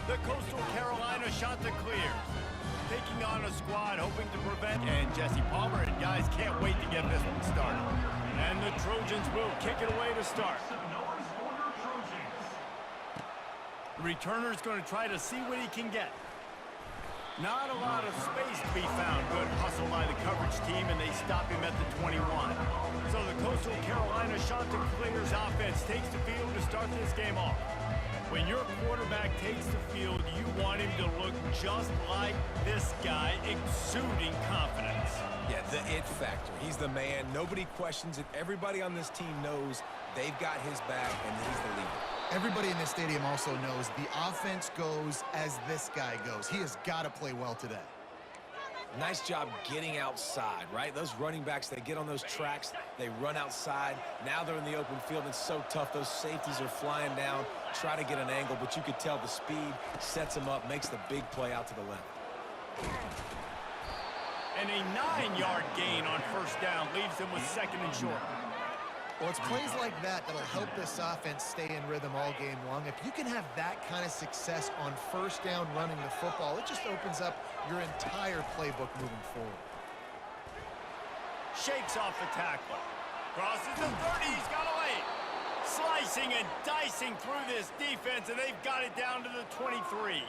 The Coastal Carolina shot to clears. Taking on a squad hoping to prevent, and Jesse Palmer and guys can't wait to get this one started. And the Trojans will kick it away to start. The returner's going to try to see what he can get. Not a lot of space to be found. Good hustle by the coverage team, and they stop him at the 21. So the Coastal Carolina shot to clears offense takes the field to start this game off. When your quarterback takes the field, you want him to look just like this guy, exuding confidence. Yeah, the it factor. He's the man. Nobody questions it. Everybody on this team knows they've got his back, and he's the leader. Everybody in this stadium also knows the offense goes as this guy goes. He has got to play well today. Nice job getting outside, right? Those running backs, they get on those tracks, they run outside. Now they're in the open field. It's so tough. Those safeties are flying down, try to get an angle, but you could tell the speed sets him up, makes the big play out to the left. And a 9-yard gain on first down leaves them with second and short. Well, it's plays like that that'll help this offense stay in rhythm all game long. If you can have that kind of success on first down running the football, it just opens up your entire playbook moving forward. Shakes off the tackle. Crosses the 30. He's got away. Slicing and dicing through this defense, and they've got it down to the 23.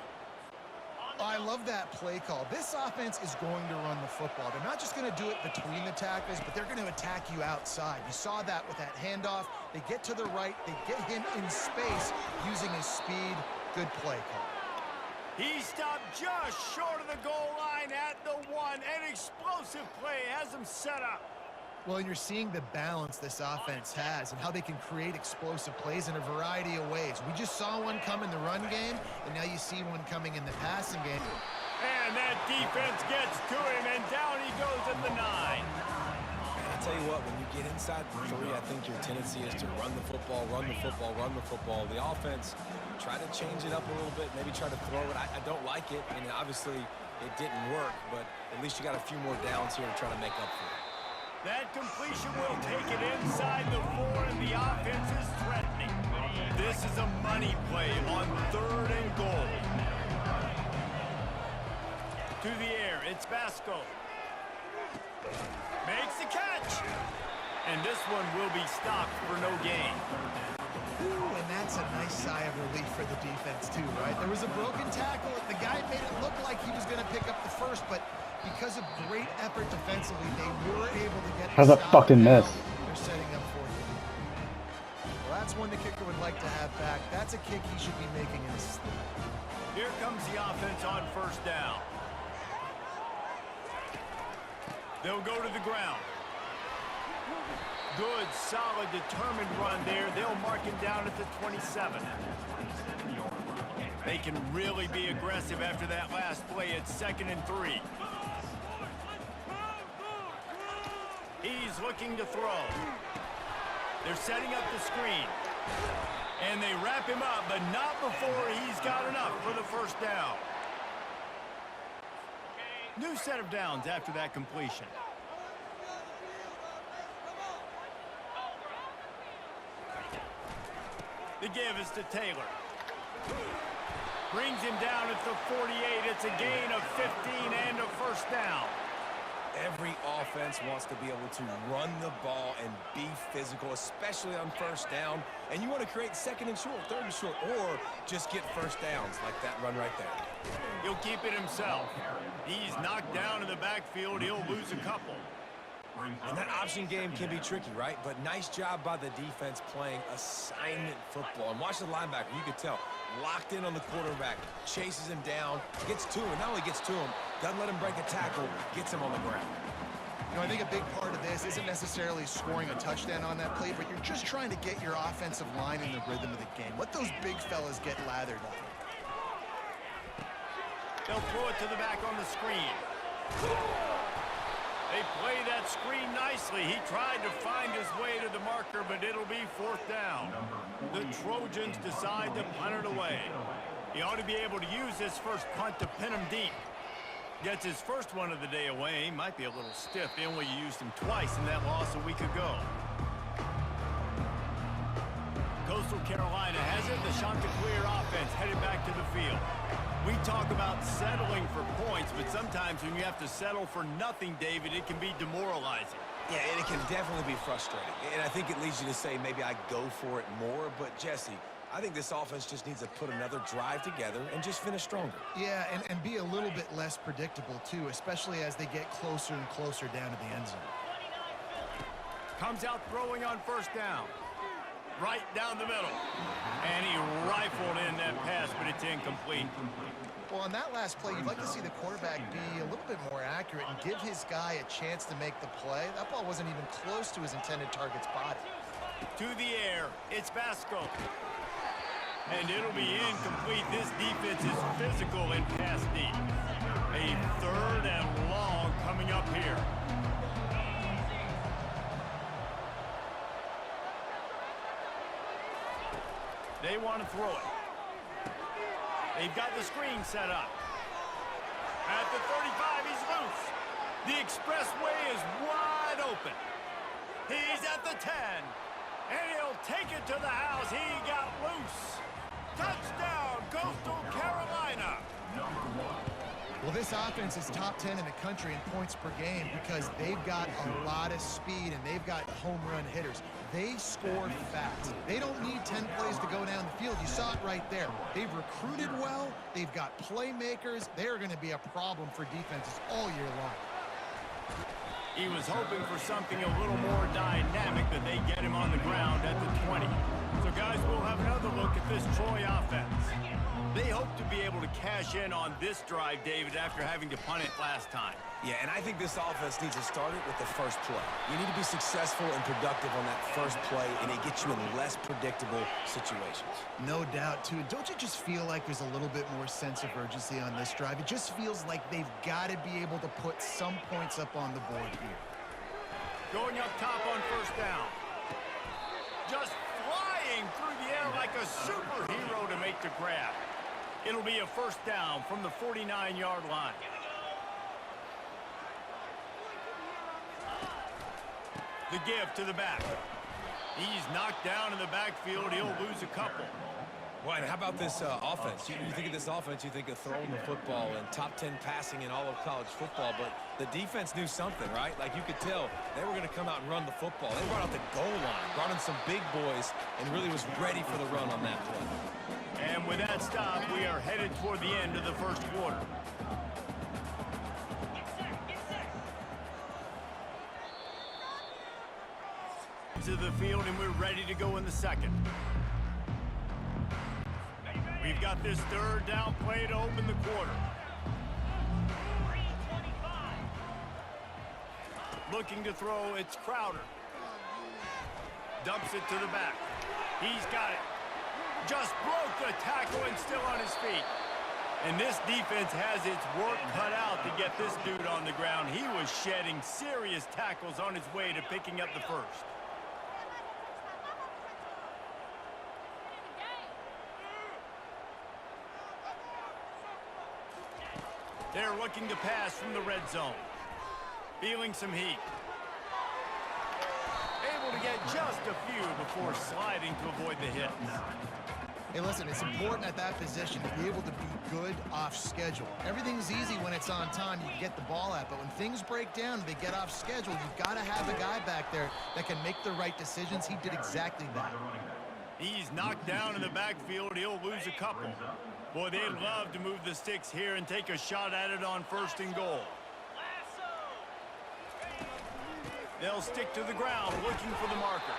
I love that play call. This offense is going to run the football. They're not just going to do it between the tackles, but they're going to attack you outside. You saw that with that handoff. They get to the right. They get him in space using his speed. Good play call. He stopped just short of the goal line at the 1. An explosive play has him set up. Well, and you're seeing the balance this offense has and how they can create explosive plays in a variety of ways. We just saw one come in the run game, and now you see one coming in the passing game. And that defense gets to him, and down he goes at the 9. And I tell you what, when you get inside the 3, I think your tendency is to run the football, run the football, run the football. The offense, try to change it up a little bit, maybe try to throw it. I don't like it, and obviously it didn't work, but at least you got a few more downs here to try to make up for it. That completion will take it inside the 4, and the offense is threatening. This is a money play on 3rd and goal. To the air, it's Vasco. Makes the catch. And this one will be stopped for no gain. Ooh, and that's a nice sigh of relief for the defense too, right? There was a broken tackle. The guy made it look like he was going to pick up the first, but because of great effort defensively, they were able to get the How's a fucking miss? They're setting up for you. Well, that's one the kicker would like to have back. That's a kick he should be making in his sleep. Here comes the offense on first down. They'll go to the ground. Good, solid, determined run there. They'll mark him down at the 27. They can really be aggressive after that last play. It's 2nd and 3. He's looking to throw. They're setting up the screen. And they wrap him up, but not before he's got enough for the first down. New set of downs after that completion. The give is to Taylor. Brings him down at the 48. It's a gain of 15 and a first down. Every offense wants to be able to run the ball and be physical, especially on first down. And you want to create 2nd and short, 3rd and short, or just get first downs like that run right there. He'll keep it himself. He's knocked down in the backfield. He'll lose a couple. And that option game can be tricky, right? But nice job by the defense playing assignment football. And watch the linebacker. You could tell. Locked in on the quarterback. Chases him down. Gets to him. Not only gets to him, doesn't let him break a tackle. Gets him on the ground. You know, I think a big part of this isn't necessarily scoring a touchdown on that play, but you're just trying to get your offensive line in the rhythm of the game. Let those big fellas get lathered up. They'll throw it to the back on the screen. They play that screen nicely. He tried to find his way to the marker, but it'll be 4th down. The Trojans decide to punt it away. He ought to be able to use this first punt to pin him deep. Gets his first one of the day away. Might be a little stiff. They only used him twice in that loss a week ago. Coastal Coastal Carolina has it. The Chanticleer offense headed back to the field. We talk about settling for points, but sometimes when you have to settle for nothing, David, it can be demoralizing. Yeah, and it can definitely be frustrating. And I think it leads you to say maybe I go for it more. But, Jesse, I think this offense just needs to put another drive together and just finish stronger. Yeah, and be a little bit less predictable, too, especially as they get closer and closer down to the end zone. Comes out throwing on first down. Right down the middle. And he rifled in that pass, but it's incomplete. Well, on that last play, you'd like to see the quarterback be a little bit more accurate and give his guy a chance to make the play. That ball wasn't even close to his intended target's body. To the air, it's Vasco. And it'll be incomplete. This defense is physical in pass D. A 3rd and long coming up here. They want to throw it. They've got the screen set up. At the 35, he's loose. The expressway is wide open. He's at the 10. And he'll take it to the house. He got loose. Touchdown, Coastal Carolina. Well, this offense is top 10 in the country in points per game because they've got a lot of speed and they've got home run hitters. They score fast. They don't need 10 plays to go down the field. You saw it right there. They've recruited well. They've got playmakers. They're going to be a problem for defenses all year long. He was hoping for something a little more dynamic, but they get him on the ground at the 20. So, guys, we'll have another look at this Troy offense. They hope to be able to cash in on this drive, David, after having to punt it last time. Yeah, and I think this offense needs to start it with the first play. You need to be successful and productive on that first play, and it gets you in less predictable situations. No doubt, too. Don't you just feel like there's a little bit more sense of urgency on this drive? It just feels like they've got to be able to put some points up on the board here. Going up top on first down. Just flying through the air like a superhero to make the grab. It'll be a first down from the 49-yard line. The give to the back. He's knocked down in the backfield. He'll lose a couple. Well, and how about this offense? You think of this offense, you think of throwing the football and top 10 passing in all of college football, but the defense knew something, right? Like you could tell they were going to come out and run the football. They brought out the goal line, brought in some big boys, and really was ready for the run on that play. And with that stop, we are headed toward the end of the first quarter. To the field, and we're ready to go in the second. We've got this 3rd down play to open the quarter. Looking to throw, it's Crowder. Dumps it to the back. He's got it. Just broke the tackle and still on his feet. And this defense has its work cut out to get this dude on the ground. He was shedding serious tackles on his way to picking up the first. They're looking to pass from the red zone. Feeling some heat. Able to get just a few before sliding to avoid the hits. Hey, listen, it's important at that position to be able to be good off schedule. Everything's easy when it's on time. You can get the ball out, but when things break down and they get off schedule, you've got to have a guy back there that can make the right decisions. He did exactly that. He's knocked down in the backfield. He'll lose a couple. Boy, they'd love to move the sticks here and take a shot at it on 1st and goal. They'll stick to the ground looking for the marker.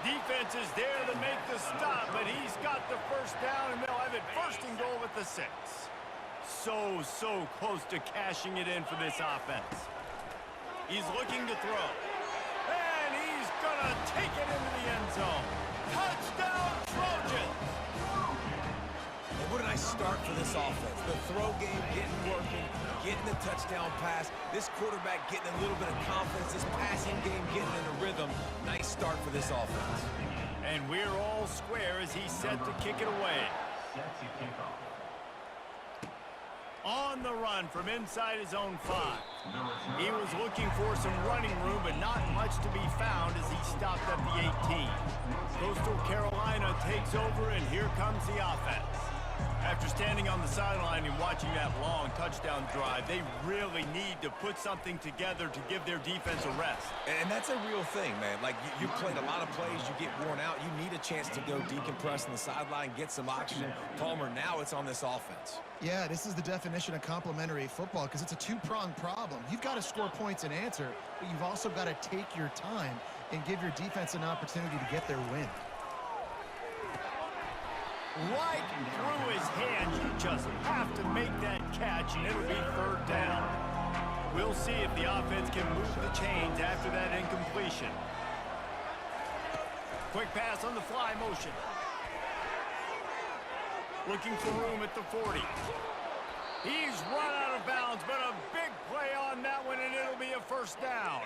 Defense is there to make the stop, but he's got the first down, and they'll have it 1st and goal at the 6. So close to cashing it in for this offense. He's looking to throw. And he's going to take it into the end zone. Touchdown, Trojans! And what a nice start for this offense. The throw game getting working, getting the touchdown pass. This quarterback getting a little bit of confidence. This passing game getting in a rhythm. Nice start for this offense. And we're all square as he's set to kick it away. On the run from inside his own 5. He was looking for some running room, but not much to be found as he stopped at the 18. Coastal Carolina takes over, and here comes the offense. After standing on the sideline and watching that long touchdown drive, they really need to put something together to give their defense a rest. And that's a real thing, man. Like, you played a lot of plays, you get worn out, you need a chance to go decompress on the sideline, get some oxygen. Palmer, now it's on this offense. Yeah, this is the definition of complementary football because it's a two-pronged problem. You've got to score points and answer, but you've also got to take your time and give your defense an opportunity to get their win. Right through his hands. You just have to make that catch, and it'll be 3rd down. We'll see if the offense can move the chains after that incompletion. Quick pass on the fly motion. Looking for room at the 40. He's run out of bounds, but a big play on that one, and it'll be a 1st down.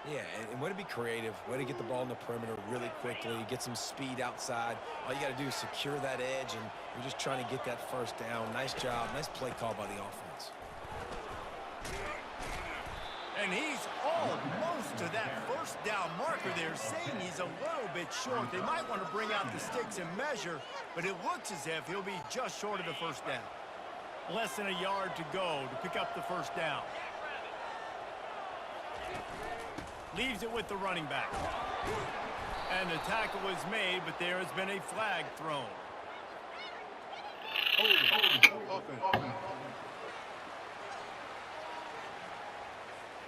Yeah, and way to be creative, way to get the ball in the perimeter really quickly, get some speed outside. All you got to do is secure that edge, and you're just trying to get that 1st down. Nice job, nice play call by the offense. And he's almost to that 1st down marker there, saying he's a little bit short. They might want to bring out the sticks and measure, but it looks as if he'll be just short of the 1st down. Less than a yard to go to pick up the 1st down. Leaves it with the running back. And the tackle is made, but there has been a flag thrown.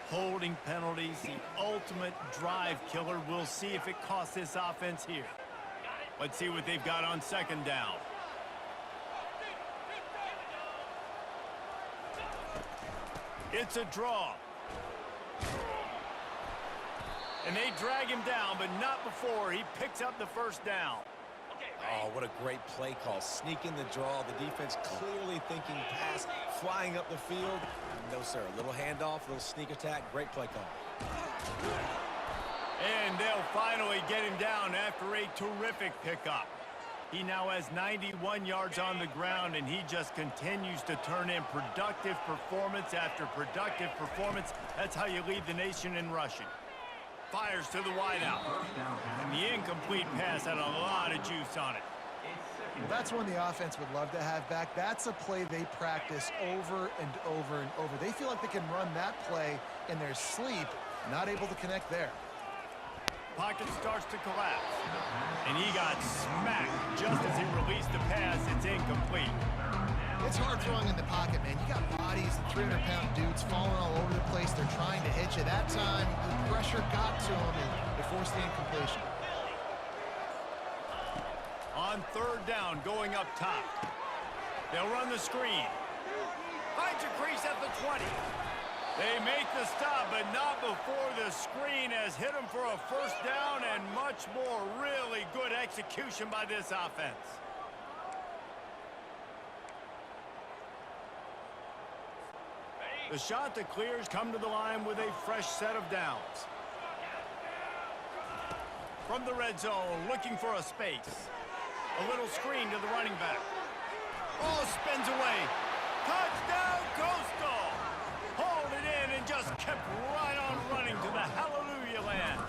Holding penalties, the ultimate drive killer. We'll see if it costs this offense here. Let's see what they've got on 2nd down. It's a draw. And they drag him down, but not before he picks up the 1st down. Oh, what a great play call. Sneaking the draw. The defense clearly thinking pass, flying up the field. No, sir. A little handoff, a little sneak attack. Great play call. And they'll finally get him down after a terrific pickup. He now has 91 yards on the ground, and he just continues to turn in productive performance after productive performance. That's how you lead the nation in rushing. Fires to the wideout. And the incomplete pass had a lot of juice on it. Well, that's one the offense would love to have back. That's a play they practice over and over and over. They feel like they can run that play in their sleep, not able to connect there. Pocket starts to collapse. And he got smacked just as he released the pass. It's incomplete. It's hard throwing in the pocket, man. You got bodies, 300-pound dudes falling all over the place. They're trying to hit you. That time, the pressure got to him, and they forced the incompletion. On 3rd down, going up top. They'll run the screen. Finds a crease at the 20. They make the stop, but not before the screen has hit them for a 1st down, and much more really good execution by this offense. The shot that clears come to the line with a fresh set of downs. From the red zone, looking for a space. A little screen to the running back. Oh, spins away. Touchdown, Coastal! Hauled it in and just kept right on running to the hallelujah land.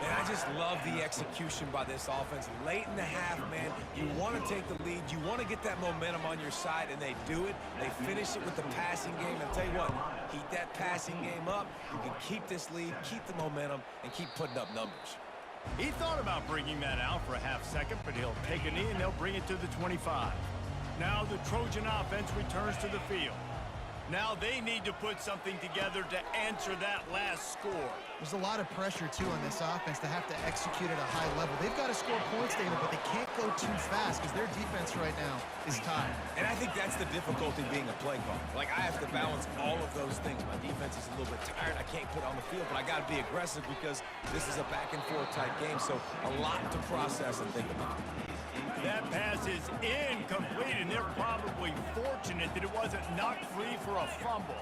And I just love the execution by this offense. Late in the half, man, you want to take the lead. You want to get that momentum on your side, and they do it. They finish it with the passing game. And I'll tell you what, keep that passing game up. You can keep this lead, keep the momentum, and keep putting up numbers. He thought about bringing that out for a half second, but he'll take a knee and they'll bring it to the 25. Now the Trojan offense returns to the field. Now they need to put something together to answer that last score. There's a lot of pressure, too, on this offense to have to execute at a high level. They've got to score points, David, but they can't go too fast because their defense right now is tired. And I think that's the difficulty being a play caller. Like, I have to balance all of those things. My defense is a little bit tired. I can't put it on the field, but I got to be aggressive because this is a back-and-forth type game, so a lot to process and think about. That pass is incomplete, and they're probably fortunate that it wasn't knocked free for a fumble.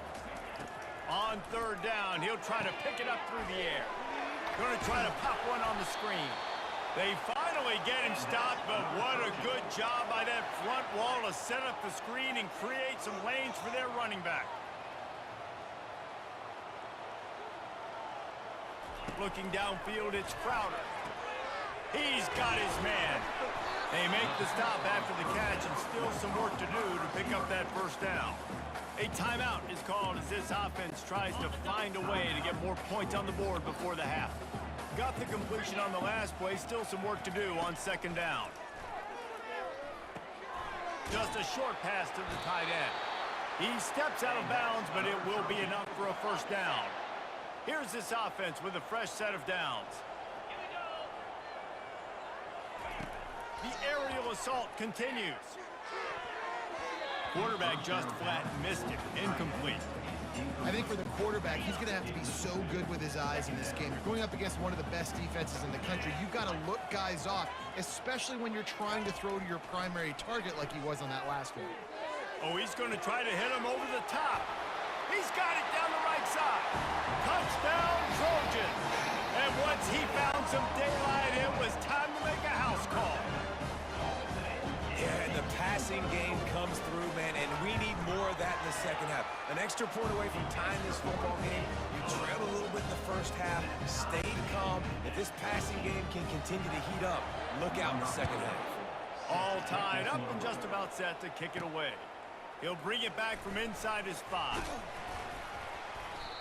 On 3rd down, he'll try to pick it up through the air. Going to try to pop one on the screen. They finally finally get him stopped, but what a good job by that front wall to set up the screen and create some lanes for their running back. Looking downfield, it's Crowder. He's got his man. They make the stop after the catch and still some work to do to pick up that first down. A timeout is called as this offense tries to find a way to get more points on the board before the half. Got the completion on the last play, still some work to do on second down. Just a short pass to the tight end. He steps out of bounds, but it will be enough for a first down. Here's this offense with a fresh set of downs. The aerial assault continues. Quarterback just flat missed it. Incomplete. I think for the quarterback, he's going to have to be so good with his eyes in this game. You're going up against one of the best defenses in the country. You've got to look guys off, especially when you're trying to throw to your primary target like he was on that last one. Oh, he's going to try to hit him over the top. He's got it down the right side. Touchdown, Trojan. And once he found some daylight, it was time to make a house call. Yeah, and the passing game comes through, man, and we need more of that in the second half. An extra point away from tying this football game. You trailed a little bit in the first half, stayed calm. If this passing game can continue to heat up, look out in the second half. All tied up and just about set to kick it away. He'll bring it back from inside his 5.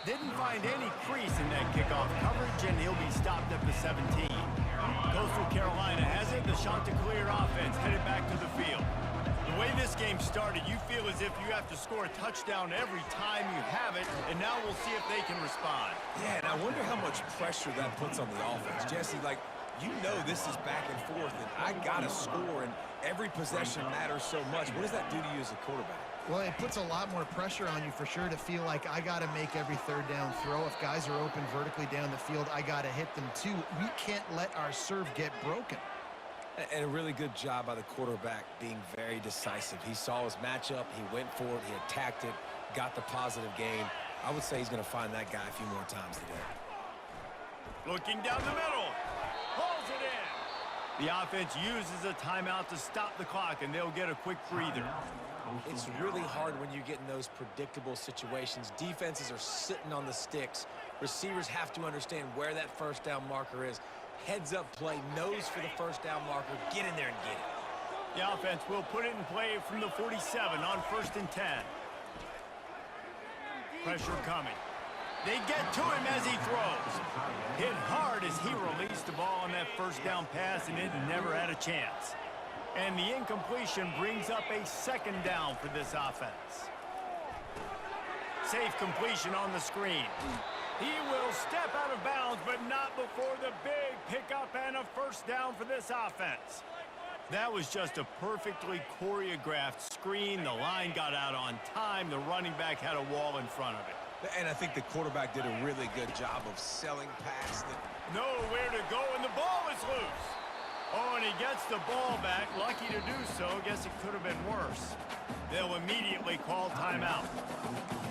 Didn't find any crease in that kickoff coverage, and he'll be stopped at the 17. Coastal Carolina has it. The Chanticleer offense headed back to the field. The way this game started, you feel as if you have to score a touchdown every time you have it, and now we'll see if they can respond. Yeah, and I wonder how much pressure that puts on the offense. Jesse, like, you know this is back and forth, and I got to score, and every possession matters so much. What does that do to you as a quarterback? Well, it puts a lot more pressure on you for sure to feel like I got to make every third down throw. If guys are open vertically down the field, I got to hit them too. We can't let our serve get broken. And a really good job by the quarterback being very decisive. He saw his matchup, he went for it, he attacked it, got the positive gain. I would say he's going to find that guy a few more times today. Looking down the middle. Pulls it in. The offense uses a timeout to stop the clock, and they'll get a quick breather. It's really hard when you get in those predictable situations. Defenses are sitting on the sticks. Receivers have to understand where that first down marker is. Heads-up play, nose for the first down marker. Get in there and get it. The offense will put it in play from the 47 on 1st and 10. Pressure coming. They get to him as he throws. Hit hard as he released the ball on that first down pass, and it never had a chance. And the incompletion brings up a second down for this offense. Safe completion on the screen. He will step out of bounds, but not before the big pickup and a first down for this offense. That was just a perfectly choreographed screen. The line got out on time. The running back had a wall in front of it. And I think the quarterback did a really good job of selling past it. Nowhere to go, and the ball is loose. Oh, and he gets the ball back. Lucky to do so. Guess it could have been worse. They'll immediately call timeout.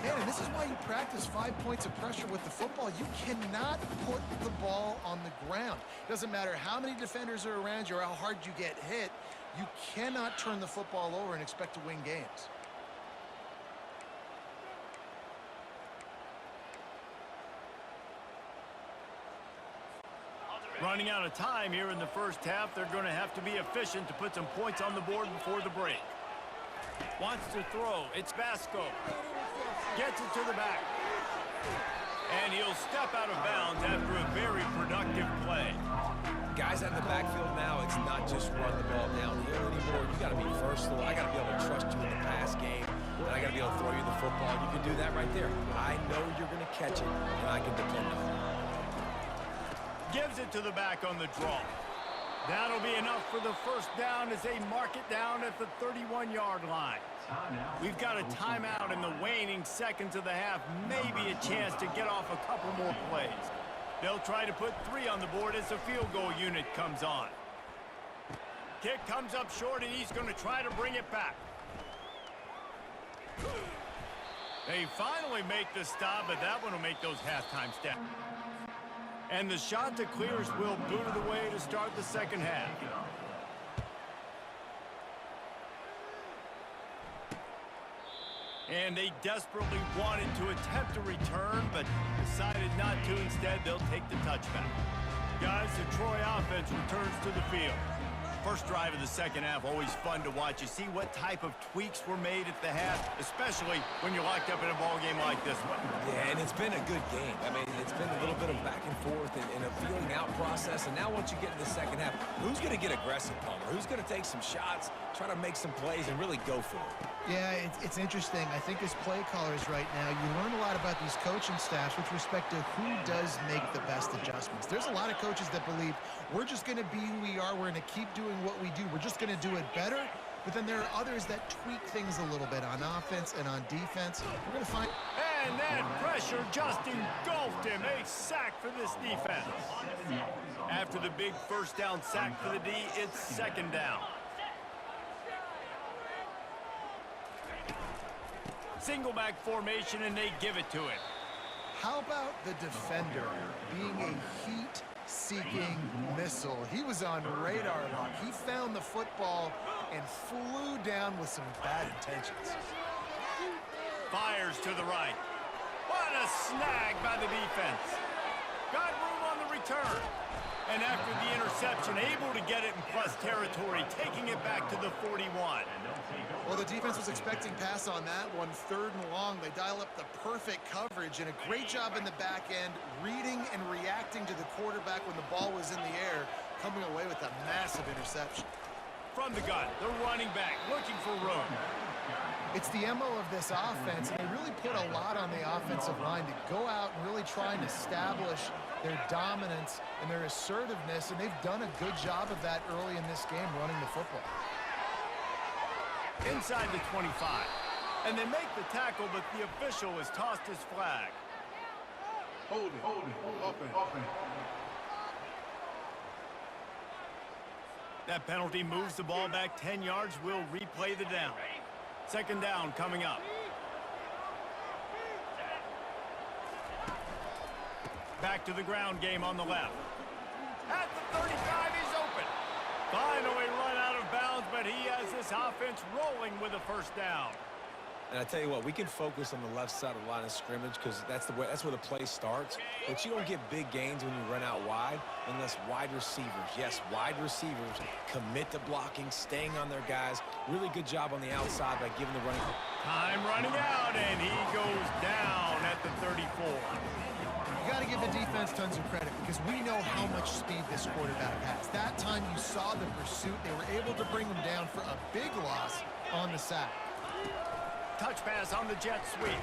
Man, and this is why you practice 5 points of pressure with the football. You cannot put the ball on the ground. Doesn't matter how many defenders are around you or how hard you get hit. You cannot turn the football over and expect to win games. Running out of time here in the first half. They're going to have to be efficient to put some points on the board before the break. Wants to throw. It's Vasco. Gets it to the back. And he'll step out of bounds after a very productive play. Guys out in the backfield now, it's not just run the ball downhill anymore. You got to be versatile. I got to be able to trust you in the pass game. And I got to be able to throw you the football. You can do that right there. I know you're going to catch it, and I can depend on it. Gives it to the back on the draw. That'll be enough for the first down as they mark it down at the 31-yard line. We've got a timeout in the waning seconds of the half. Maybe a chance to get off a couple more plays. They'll try to put 3 on the board as the field goal unit comes on. Kick comes up short, and he's going to try to bring it back. They finally make the stop, but that one will make those halftime stats. And the shot to clears will boot it away to start the second half. And they desperately wanted to attempt a return, but decided not to. Instead, they'll take the touchback. Guys, the Troy offense returns to the field. First drive of the second half, always fun to watch. You see what type of tweaks were made at the half, especially when you're locked up in a ball game like this one. Yeah, and it's been a good game. I mean, it's been a little bit of back and forth and a feeling out process. And now once you get in the second half, who's going to get aggressive, Palmer? Who's going to take some shots, try to make some plays, and really go for it? Yeah, it's interesting. I think as play callers right now, you learn a lot about these coaching staffs with respect to who does make the best adjustments. There's a lot of coaches that believe we're just going to be who we are. We're going to keep doing what we do. We're just going to do it better. But then there are others that tweak things a little bit on offense and on defense. We're going to find... And that pressure just engulfed him. A sack for this defense. After the big first down sack for the D, it's second down. Single back formation, and they give it to him. How about the defender being a heat-seeking missile? He was on radar lock. He found the football and flew down with some bad intentions. Fires to the right. What a snag by the defense. Got room on the return. And after the interception, able to get it in plus territory, taking it back to the 41. Well, the defense was expecting pass on that one, 3rd and long. They dial up the perfect coverage and a great job in the back end, reading and reacting to the quarterback when the ball was in the air, coming away with a massive interception. From the gun, the running back looking for room. It's the MO of this offense, and they really put a lot on the offensive line to go out and really try and establish their dominance and their assertiveness, and they've done a good job of that early in this game, running the football. Inside the 25. And they make the tackle, but the official has tossed his flag. Hold it, open. That penalty moves the ball back 10 yards. We'll replay the down. Second down coming up. Back to the ground game on the left. At the 35, he's open. Finally run out of bounds, but he has this offense rolling with a first down. And I tell you what, we can focus on the left side of the line of scrimmage because that's where the play starts. But you don't get big gains when you run out wide unless wide receivers, yes, wide receivers commit to blocking, staying on their guys. Really good job on the outside by giving the running. Time running out, and he goes down at the 34. You got to give the defense tons of credit because we know how much speed this quarterback has. That time you saw the pursuit. They were able to bring him down for a big loss on the sack. Touch pass on the jet sweep.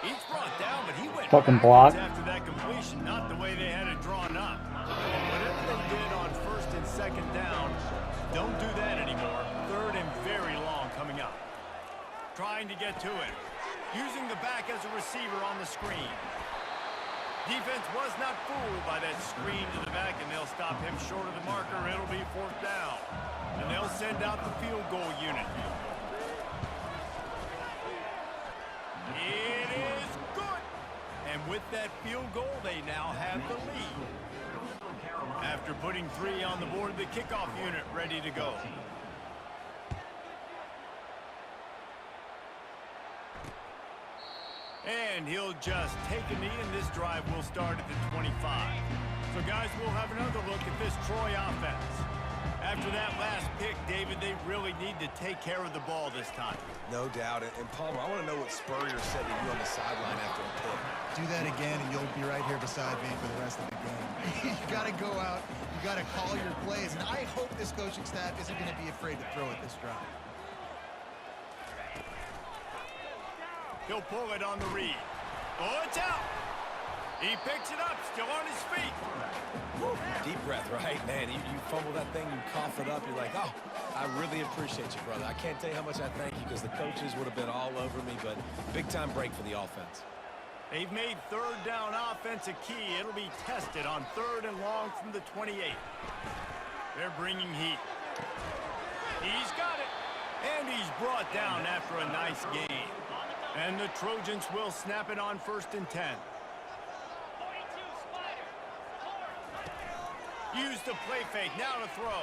He's brought down, but he went Fucking block. after that completion, not the way they had it drawn up. And whatever they did on first and second down, don't do that anymore. 3rd and very long coming up. Trying to get to it. Using the back as a receiver on the screen. Defense was not fooled by that screen to the back, and they'll stop him short of the marker. It'll be 4th down. And they'll send out the field goal unit. It is good. And with that field goal, they now have the lead. After putting 3 on the board, the kickoff unit ready to go. And he'll just take a knee, and this drive will start at the 25. So, guys, we'll have another look at this Troy offense. After that last pick, David, they really need to take care of the ball this time. No doubt. And Palmer, I want to know what Spurrier said to you on the sideline after the pick. Do that again, and you'll be right here beside me for the rest of the game. You got to go out. You got to call your plays, and I hope this coaching staff isn't going to be afraid to throw it this drive. He'll pull it on the read. Oh, it's out. He picks it up, still on his feet. Woo. Deep breath, right? Man, you fumble that thing, you cough it up, you're like, oh, I really appreciate you, brother. I can't tell you how much I thank you because the coaches would have been all over me, but big-time break for the offense. They've made 3rd down offense a key. It'll be tested on 3rd and long from the 28. They're bringing heat. He's got it. And he's brought down after a nice gain. And the Trojans will snap it on 1st and 10. Use the play fake, now to throw.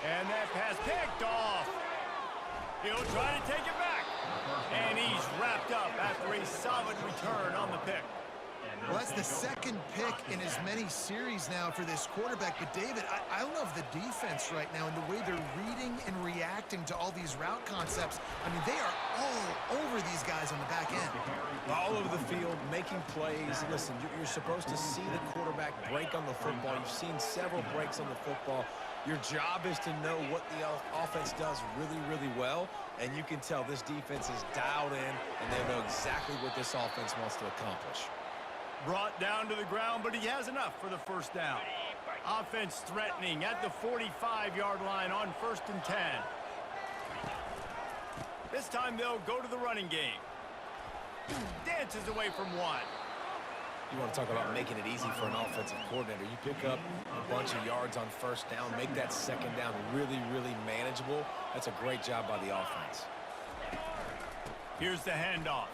And that pass picked off. He'll try to take it back. And he's wrapped up after a solid return on the pick. Well, that's the second pick in as many series now for this quarterback. But, David, I love the defense right now and the way they're reading and reacting to all these route concepts. I mean, they are all over these guys on the back end. All over the field, making plays. Listen, you're supposed to see the quarterback break on the football. You've seen several breaks on the football. Your job is to know what the offense does really, really well. And you can tell this defense is dialed in, and they know exactly what this offense wants to accomplish. Brought down to the ground, but he has enough for the first down. Offense threatening at the 45-yard line on 1st and 10. This time they'll go to the running game. Dances away from one. You want to talk about making it easy for an offensive coordinator. You pick up a bunch of yards on first down, make that second down really, really manageable. That's a great job by the offense. Here's the handoff.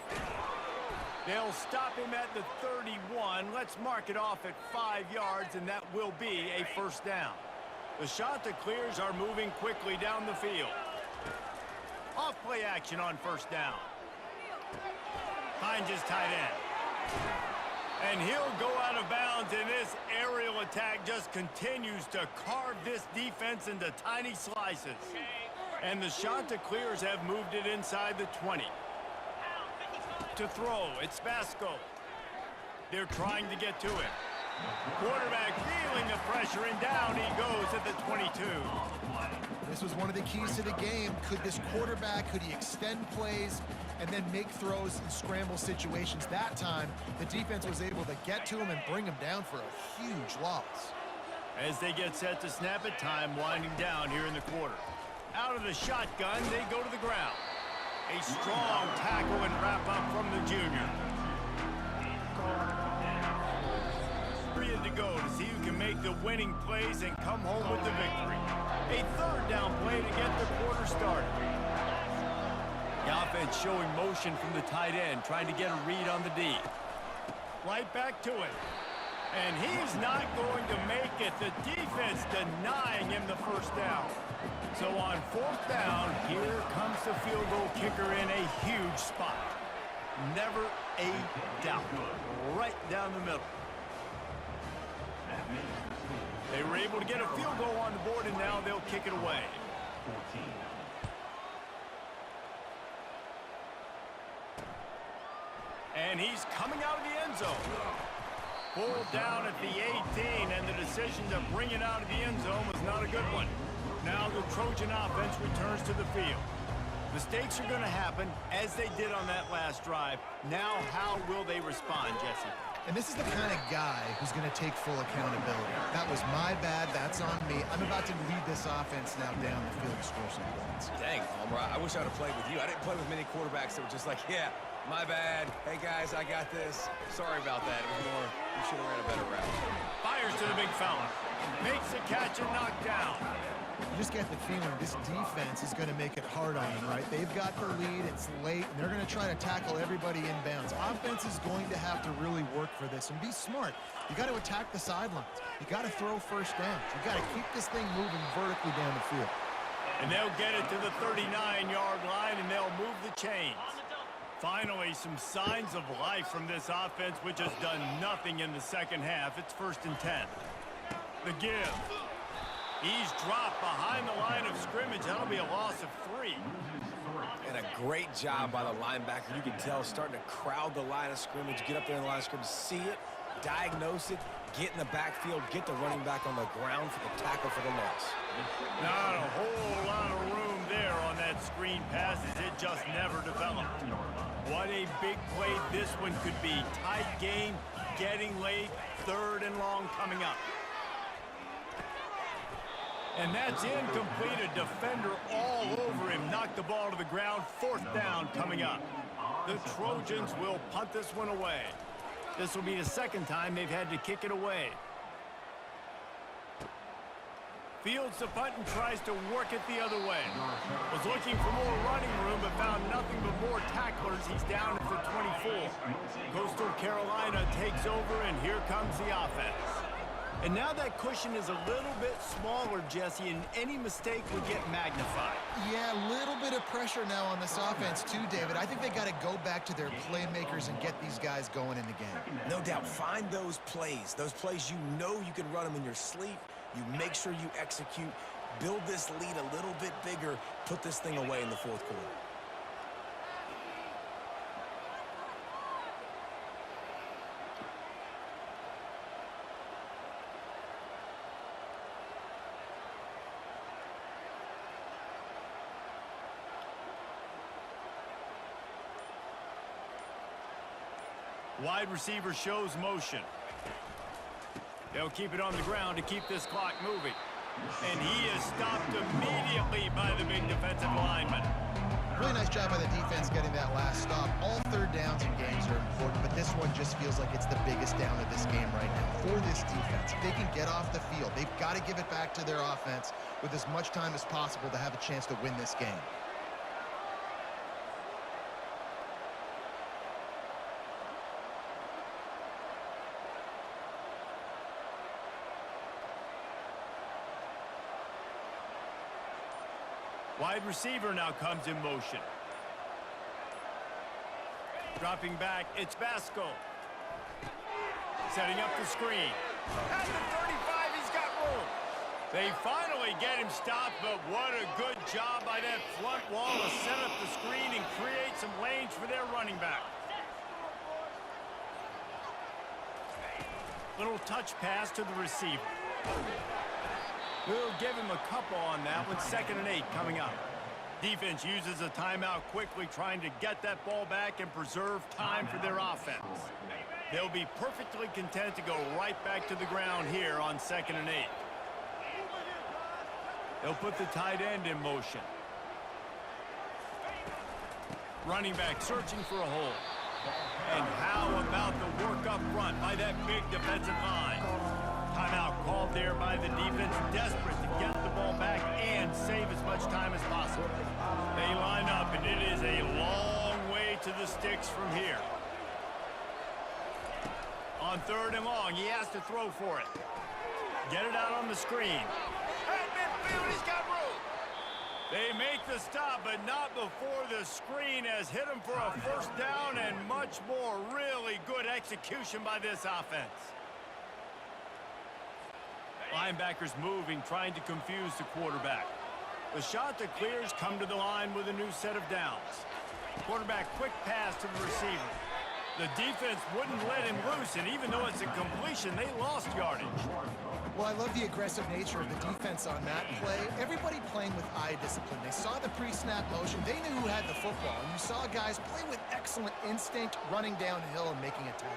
They'll stop him at the 31. Let's mark it off at 5 yards, and that will be a first down. The shot that clears are moving quickly down the field. Off play action on first down. Finds his tight end. And he'll go out of bounds, and this aerial attack just continues to carve this defense into tiny slices. And the shot that clears have moved it inside the 20. To throw, it's Vasco. They're trying to get to it. Quarterback feeling the pressure, and down he goes at the 22. This was one of the keys to the game. Could this quarterback, could he extend plays and then make throws in scramble situations? That time, the defense was able to get to him and bring him down for a huge loss. As they get set to snap it, time winding down here in the quarter. Out of the shotgun, they go to the ground. A strong tackle and wrap-up from the junior. Period to go to see who can make the winning plays and come home with the victory. A third down play to get the quarter started. The offense showing motion from the tight end, trying to get a read on the D. Right back to it. And he's not going to make it. The defense denying him the first down. So on 4th down, here comes the field goal kicker in a huge spot. Never a doubt. Right down the middle. They were able to get a field goal on the board, and now they'll kick it away. And he's coming out of the end zone. Pulled down at the 18, and the decision to bring it out of the end zone was not a good one. Now the Trojan offense returns to the field. Mistakes are going to happen, as they did on that last drive. Now how will they respond, Jesse? And this is the kind of guy who's going to take full accountability. That was my bad. That's on me. I'm about to lead this offense now down the field to score some points. Dang, Palmer, I wish I would have played with you. I didn't play with many quarterbacks that were just like, yeah, my bad. Hey, guys, I got this. Sorry about that. It was more, you should have ran a better route. Fires to the big fella. Makes the catch and knocked down. You just get the feeling this defense is going to make it hard on them, right? They've got the lead, it's late, and they're going to try to tackle everybody inbounds. Offense is going to have to really work for this and be smart. You got to attack the sidelines. You got to throw first downs. You got to keep this thing moving vertically down the field. And they'll get it to the 39-yard line, and they'll move the chains. Finally, some signs of life from this offense, which has done nothing in the second half. It's 1st and 10. The give. He's dropped behind the line of scrimmage. That'll be a loss of 3. And a great job by the linebacker. You can tell starting to crowd the line of scrimmage, get up there in the line of scrimmage, see it, diagnose it, get in the backfield, get the running back on the ground for the tackle for the loss. Not a whole lot of room there on that screen pass as it just never developed. What a big play this one could be. Tight game, getting late, 3rd and long coming up. And that's incomplete. A defender all over him. Knocked the ball to the ground. 4th down coming up. The Trojans will punt this one away. This will be the second time they've had to kick it away. Fields the punt and tries to work it the other way. Was looking for more running room, but found nothing but more tacklers. He's down at the 24. Coastal Carolina takes over, and here comes the offense. And now that cushion is a little bit smaller, Jesse, and any mistake would get magnified. Yeah, a little bit of pressure now on this offense too, David. I think they got to go back to their playmakers and get these guys going in the game. No doubt. Find those plays you know you can run them in your sleep. You make sure you execute. Build this lead a little bit bigger. Put this thing away in the fourth quarter. Wide receiver shows motion. They'll keep it on the ground to keep this clock moving. And he is stopped immediately by the big defensive lineman. Really nice job by the defense getting that last stop. All third downs in games are important, but this one just feels like it's the biggest down of this game right now for this defense. If they can get off the field, they've got to give it back to their offense with as much time as possible to have a chance to win this game. Wide receiver now comes in motion. Dropping back, it's Vasco. Setting up the screen. At the 35, he's got room. They finally get him stopped, but what a good job by that front wall to set up the screen and create some lanes for their running back. Little touch pass to the receiver. We'll give him a couple on that one. 2nd and 8 coming up. Defense uses a timeout quickly, trying to get that ball back and preserve time for their offense. They'll be perfectly content to go right back to the ground here on 2nd and 8. They'll put the tight end in motion. Running back searching for a hole. And how about the work up front by that big defensive line? Timeout called there by the defense, desperate to get the ball back and save as much time as possible. They line up, and it is a long way to the sticks from here. On 3rd and long, he has to throw for it. Get it out on the screen. At midfield, he's got room. They make the stop, but not before the screen has hit him for a 1st down and much more. Really good execution by this offense. Linebackers moving, trying to confuse the quarterback. The shot that clears come to the line with a new set of downs. Quarterback quick pass to the receiver. The defense wouldn't let him loose, and even though it's a completion, they lost yardage. Well, I love the aggressive nature of the defense on that play. Everybody playing with eye discipline. They saw the pre-snap motion. They knew who had the football, and you saw guys play with excellent instinct, running downhill and making a tackle.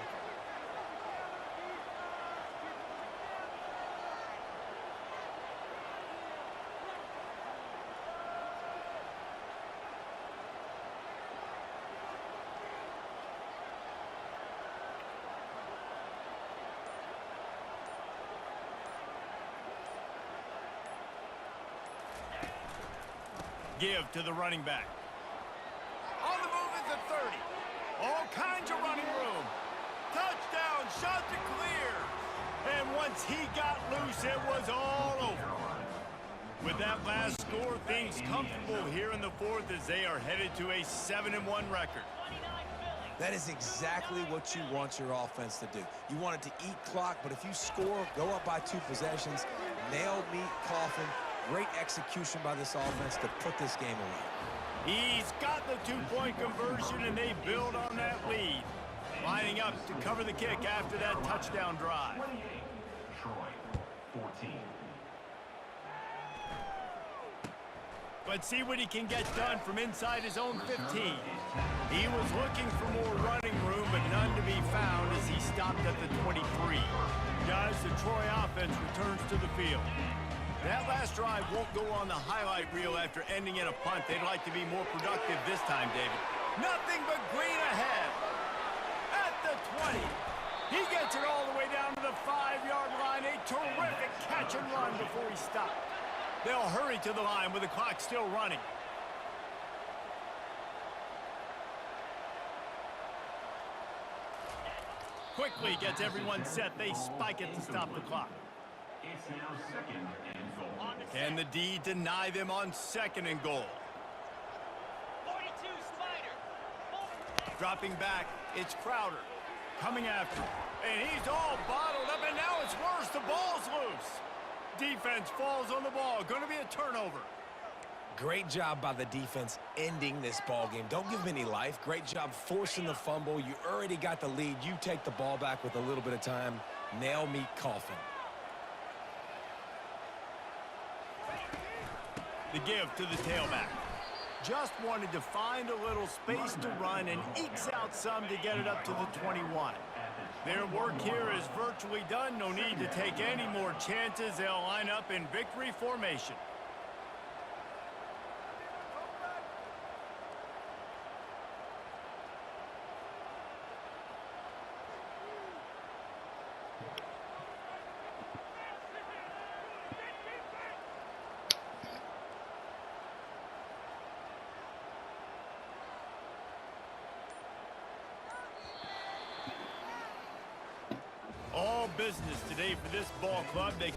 Give to the running back. On the move at the 30. All kinds of running room. Touchdown, shot to clear. And once he got loose, it was all over. With that last score, things comfortable here in the 4th as they are headed to a 7-1 record. That is exactly what you want your offense to do. You want it to eat clock, but if you score, go up by 2 possessions, nail meat coffin. Great execution by this offense to put this game away. He's got the 2-point conversion, and they build on that lead. Lining up to cover the kick after that touchdown drive. Let's see what he can get done from inside his own 15. He was looking for more running room, but none to be found as he stopped at the 23. Guys, the Troy offense returns to the field. That last drive won't go on the highlight reel after ending in a punt. They'd like to be more productive this time, David. Nothing but green ahead. At the 20. He gets it all the way down to the 5-yard line. A terrific catch and run before he stopped. They'll hurry to the line with the clock still running. Quickly gets everyone set. They spike it to stop the clock. It's now 2nd and goal. Can the D deny them on 2nd and goal? 42 Spider. Dropping back, it's Crowder. Coming after him. And he's all bottled up, and now it's worse. The ball's loose. Defense falls on the ball. Going to be a turnover. Great job by the defense ending this ball game. Don't give them any life. Great job forcing the fumble. You already got the lead. You take the ball back with a little bit of time. Nail meet coffin. The give to the tailback. Just wanted to find a little space to run and ekes out some to get it up to the 21. Their work here is virtually done. No need to take any more chances. They'll line up in victory formation. All business today for this ball club. They